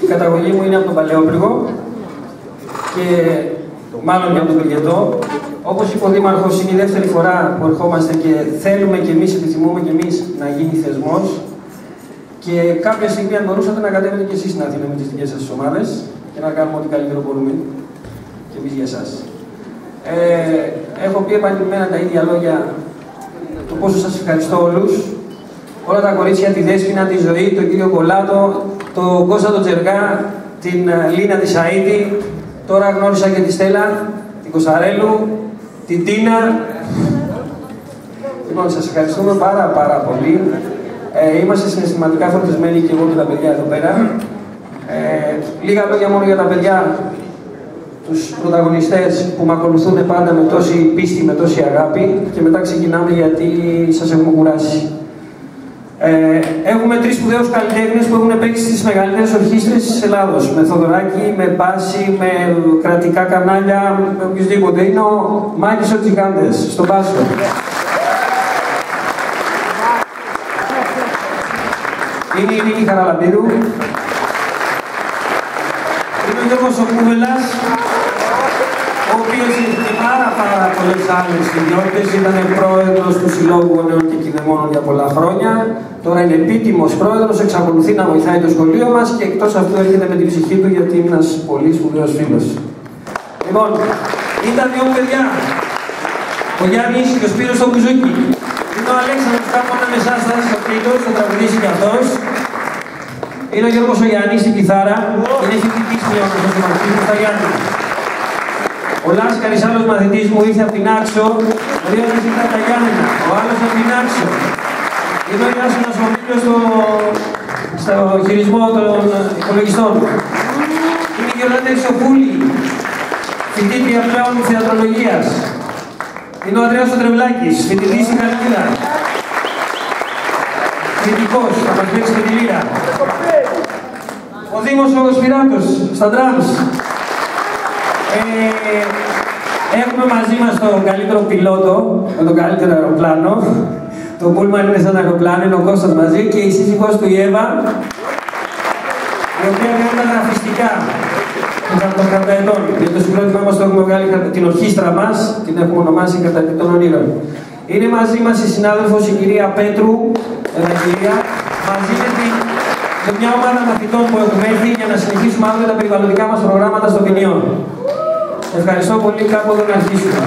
Η καταγωγή μου είναι από τον Παλαιόπληγο και μάλλον και από τον Πυργετό. Όπως είπε ο Δήμαρχος, είναι η δεύτερη φορά που ερχόμαστε και θέλουμε και εμείς, επιθυμούμε και εμείς να γίνει θεσμός. Και κάποια στιγμή, αν μπορούσατε, να κατέβετε και εσείς στην Αθήνα με τις δικές σας ομάδες και να κάνουμε ό,τι καλύτερο μπορούμε και εμείς για εσάς. Έχω πει επανειλημμένα τα ίδια λόγια, το πόσο σας ευχαριστώ όλους. Όλα τα κορίτσια, τη Δέσποινα, τη Ζωή, τον κύριο Κολάτο, τον Κώστα τον Τζεργά, την Λίνα τη Σαΐδη, τώρα γνώρισα και τη Στέλλα, την Κωνσταρέλου, την Τίνα. Λοιπόν, σας ευχαριστούμε πάρα πολύ. Είμαστε συναισθηματικά φορτισμένοι και εγώ και τα παιδιά εδώ πέρα. Λίγα λόγια μόνο για τα παιδιά, τους πρωταγωνιστές που με ακολουθούν πάντα με τόση πίστη, με τόση αγάπη και μετά ξεκινάμε γιατί σας έχουμε κουράσει. Έχουμε τρεις σπουδαίους καλλιτέχνες που έχουν παίξει στις μεγαλύτερες ορχήστρες της Ελλάδος. Με Θοδωράκη, με Μπάση, με κρατικά κανάλια, με οποιοδήποτε. Είναι ο Μάκης ο Τζιγάντες, στον Πάσο. Είναι η Νίκη Χαραλαμπίδου. Είναι ο Γιώργος ο Κούβελας, ο οποίος είχε πάρα πολλές άλλες ιδιότητες. Ήταν πρόεδρος του Συλλόγου Γονέων και Κηδεμόνων για πολλά χρόνια. Τώρα είναι επίτιμος πρόεδρος, εξακολουθεί να βοηθάει το σχολείο μας και εκτός αυτού έρχεται με την ψυχή του γιατί είναι ένας πολύ σπουδαίος φίλος. Λοιπόν, ήταν δύο παιδιά. Ο Γιάννης και ο Σπύρος στο Μπουζούκι. Είναι ο Αλέξανδρος κάπου ανάμεσά σας, ο τρίτος, θα τραγουδήσει κι αυτός. Είναι ο Γιώργος ο Γιάννης στην κιθάρα. Είναι φοιτητής πλέον στο Μαθητής μου στα Γιάννη. Ο Λάσκαρης, άλλος μαθητής μου, ήρθε από την Άξο. Ο Ριώδης ήρθε από τα Γιάννενα. Ο άλλος από την Άξο. Είναι ο Ιάσονας ο Μίλιος στο χειρισμό των υπολογιστών. Είναι η Γιολάντα Ισοπούλη, φοιτήτρια πλέον θεατρολογίας. Είναι ο Ανδρέας ο Τρευλάκης, φοιτητής στην Καλκίδα. Φοιτικός, θα μας παίξει με τη λύρα. Ο Δήμος ο Σπυράτος, στα ντράμς. Έχουμε μαζί μας τον καλύτερο πιλότο, με τον καλύτερο αεροπλάνο. Το πούλμαν είναι σαν αεροπλάνο, είναι ο Κώστας μαζί και η σύζυγός του η Εύα, η οποία κάνει τα γραφιστικά των κραταετών. Για το συγκρότημά μας το έχουμε βγάλει την ορχήστρα μας, την έχουμε ονομάσει Κραταετή των Ονείρων. Είναι μαζί μας η συνάδελφος η κυρία Πέτρου, κυρία, μαζί με μια ομάδα μαθητών που έχουμε έρθει για να συνεχίσουμε αύριο τα περιβαλλοντικά μας προγράμματα στο ποινιό. Ευχαριστώ πολύ, κάπου εδώ να αρχίσουμε.